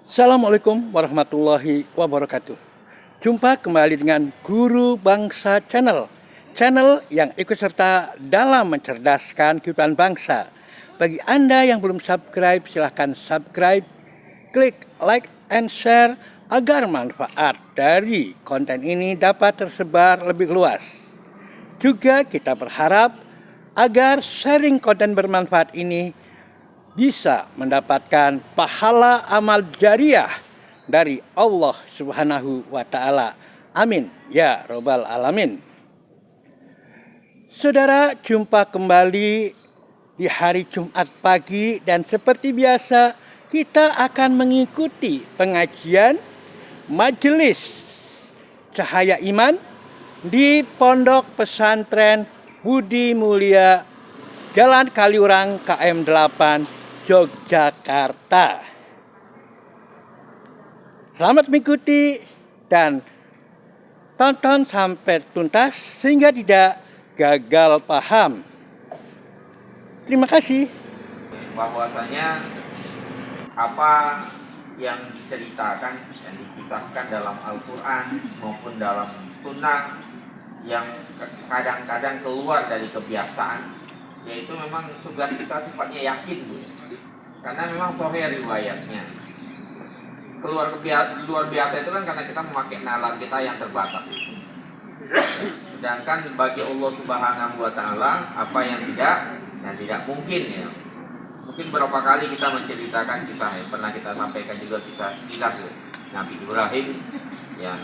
Assalamualaikum warahmatullahi wabarakatuh. Jumpa kembali dengan Guru Bangsa Channel. Channel yang ikut serta dalam mencerdaskan kehidupan bangsa. Bagi Anda yang belum subscribe, silahkan subscribe, klik like and share agar manfaat dari konten ini dapat tersebar lebih luas. Juga kita berharap agar sharing konten bermanfaat ini bisa mendapatkan pahala amal jariah dari Allah Subhanahu wa Ta'ala. Amin ya Robbal Alamin. Saudara, jumpa kembali di hari Jumat pagi, dan seperti biasa kita akan mengikuti pengajian Majelis Cahaya Iman di Pondok Pesantren Budi Mulia, Jalan Kaliurang, KM 8, Yogyakarta. Selamat mengikuti dan tonton sampai tuntas sehingga tidak gagal paham. Terima kasih. Bahwasanya apa yang diceritakan, yang dikisahkan dalam Al-Quran maupun dalam Sunnah yang kadang-kadang keluar dari kebiasaan, yaitu memang tugas kita sifatnya yakin, Bu. Karena memang sahih riwayatnya. Luar biasa itu kan karena kita memakai nalar kita yang terbatas itu. Sedangkan bagi Allah Subhanahu wa Ta'ala apa yang tidak mungkin, ya. Mungkin berapa kali kita menceritakan kisah yang pernah kita sampaikan juga, kisah Nabi Ibrahim yang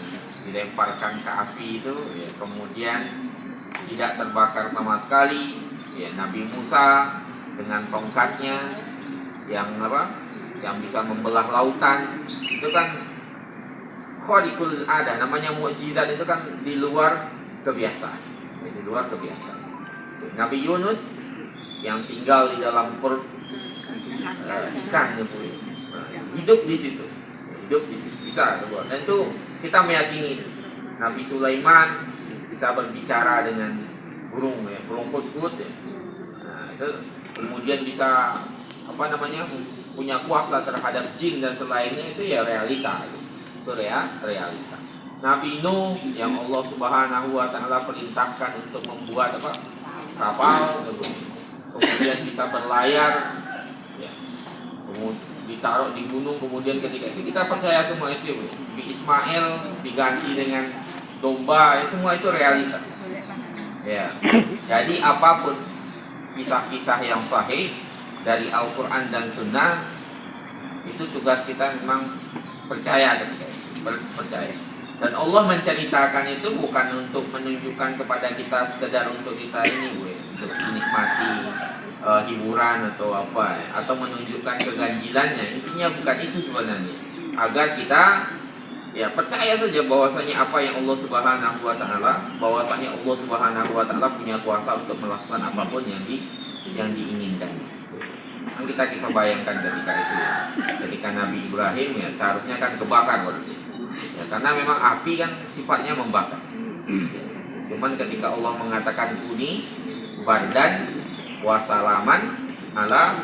dilemparkan ke api itu, ya, kemudian tidak terbakar sama sekali. Ya, Nabi Musa dengan tongkatnya yang bisa membelah lautan, itu kan khariqul ada, namanya mukjizat, itu kan di luar kebiasaan. Di luar kebiasaan. Nabi Yunus yang tinggal di dalam perut ikan, hidup di situ, bisa sebuah. Dan itu kita meyakini. Nabi Sulaiman bisa berbicara dengan burung hudhud, ya. Nah, itu kemudian bisa punya kuasa terhadap jin dan selainnya, itu ya realita, itu realita. Nabi Nuh yang Allah Subhanahu wa Ta'ala perintahkan untuk membuat kapal, kemudian bisa berlayar, ya. Kemudian ditaruh di gunung, kemudian ketika itu kita percaya semua itu, ya. Ismail diganti dengan domba, ya, semua itu realita. Ya, jadi apapun kisah-kisah yang sahih dari Al-Quran dan Sunnah, itu tugas kita memang percaya ketika itu, percaya. Dan Allah menceritakan itu bukan untuk menunjukkan kepada kita sekedar untuk kita untuk menikmati hiburan atau apa, ya, atau menunjukkan keganjilannya. Intinya bukan itu sebenarnya, agar kita percaya saja bahwasanya apa yang Allah Subhanahu wa Ta'ala punya kuasa untuk melakukan apapun yang diinginkan. Yang kita bayangkan ketika itu, ketika Nabi Ibrahim, ya, seharusnya kan kebakar waktu itu. Ya, karena memang api kan sifatnya membakar. Cuman ketika Allah mengatakan kuni bardan wa salaman ala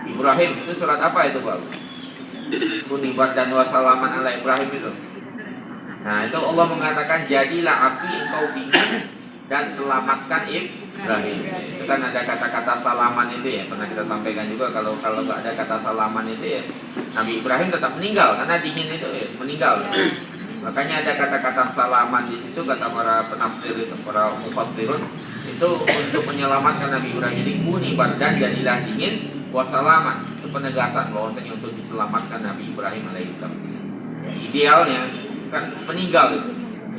Ibrahim, itu surat apa itu, Pak? Kunibar dan wasalaman ala Ibrahim itu. Nah, itu Allah mengatakan jadilah api engkau dingin dan selamatkan Ibrahim. Itu kan ada kata-kata salaman itu, ya, pernah kita sampaikan juga. Kalau nggak ada kata salaman itu, ya, Nabi Ibrahim tetap meninggal karena dingin itu, ya, meninggal. Makanya ada kata-kata salaman di situ, kata para penafsir itu, para mufassirun, itu untuk menyelamatkan Nabi Ibrahim. Jadi kunibar dan jadilah dingin wasalaman, itu penegasan bahwasanya untuk diselamatkan Nabi Ibrahim alaihissalam. Ya, idealnya kan meninggal itu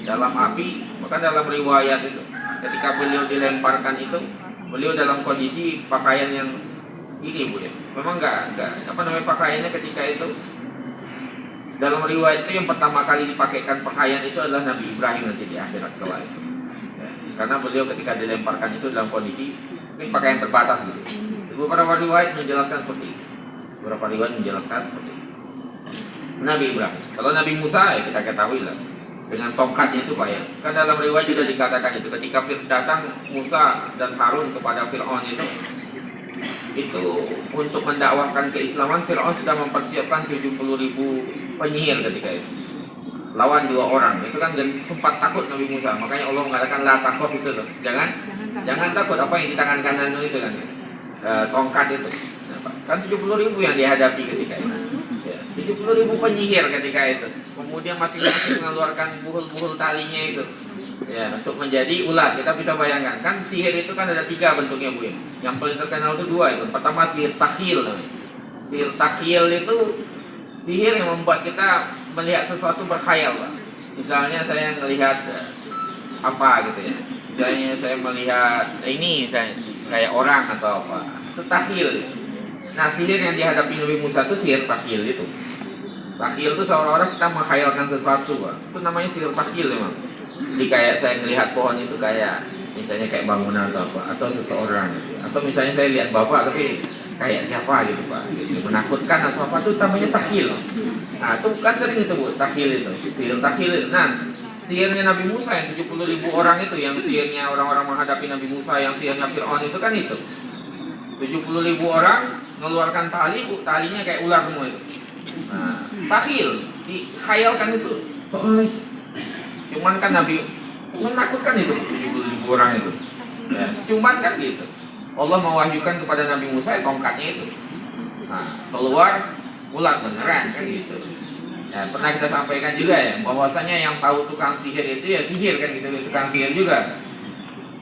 dalam api. Bahkan dalam riwayat itu, ketika beliau dilemparkan itu, beliau dalam kondisi pakaian yang ini, Bu, ya. Memang enggak pakaiannya ketika itu. Dalam riwayat itu yang pertama kali dipakaikan pakaian itu adalah Nabi Ibrahim nanti di akhirat kelak. Ya, karena beliau ketika dilemparkan itu dalam kondisi mungkin pakaian terbatas gitu. Beberapa riwayat menjelaskan seperti itu. Nabi Ibrahim. Kalau Nabi Musa, ya, kita ketahui lah dengan tongkatnya itu, Pak, ya. Kan dalam riwayat juga dikatakan itu ketika datang Musa dan Harun kepada Fir'aun itu itu untuk mendakwahkan keislaman, Fir'aun sudah mempersiapkan 70.000 penyihir ketika itu. Lawan 2 orang, itu kan sempat takut Nabi Musa. Makanya Allah mengatakan la takhaf itu loh. Jangan takut apa yang di tangan kanan itu kan. Tongkat itu. Kan 70.000 yang dihadapi ketika itu. 70.000 penyihir ketika itu. Kemudian masing-masing mengeluarkan buhul-buhul talinya itu. Ya, untuk menjadi ular. Kita bisa bayangkan kan sihir itu kan ada 3 bentuknya Bu ya. Yang paling terkenal itu 2 itu. Pertama sihir takhil namanya. Sihir takhil itu sihir yang membuat kita melihat sesuatu berkhayal Pak. Misalnya saya melihat apa gitu ya. Misalnya saya melihat ini saya kayak orang atau apa. Itu takhil. Nah, sihir yang dihadapi Nabi Musa itu sihir takhil itu. Takhil itu seolah-olah kita menghayalkan sesuatu Pak. Itu namanya sihir takhil memang. Jadi kayak saya melihat pohon itu kayak misalnya kayak bangunan atau apa, atau seseorang gitu. Atau misalnya saya lihat bapak tapi kayak siapa gitu Pak, gitu. Menakutkan atau apa, itu namanya takhil. Nah itu kan sering itu Bu, takhil itu, sihir takhil itu. Nah sihirnya Nabi Musa yang 70.000 orang itu, yang sihirnya orang-orang menghadapi Nabi Musa, yang sihirnya Fir'aun itu kan itu 70.000 orang mengeluarkan tali Bu, talinya kayak ular semua itu. Nah takhil, dikhayalkan itu soalnya. Cuman kan Nabi menakutkan itu 70.000 orang itu. Ya, cuman kan gitu. Allah mewahyukan kepada Nabi Musa tongkatnya itu. Nah, keluar ular beneran kan gitu. Ya, pernah kita sampaikan juga ya bahwasanya yang tahu tukang sihir itu ya sihir kan gitu, tukang sihir juga.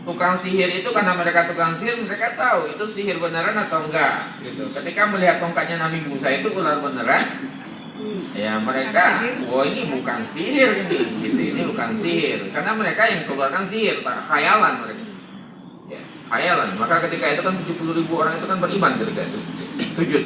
Tukang sihir itu karena mereka tukang sihir, mereka tahu itu sihir beneran atau enggak gitu. Ketika melihat tongkatnya Nabi Musa itu ular beneran, ya mereka, wah ini bukan sihir ini, gitu. Ini bukan sihir, karena mereka yang keluarkan sihir, khayalan mereka, ya, khayalan. Maka ketika itu kan 70.000 orang itu kan beriman ketika itu, sujud.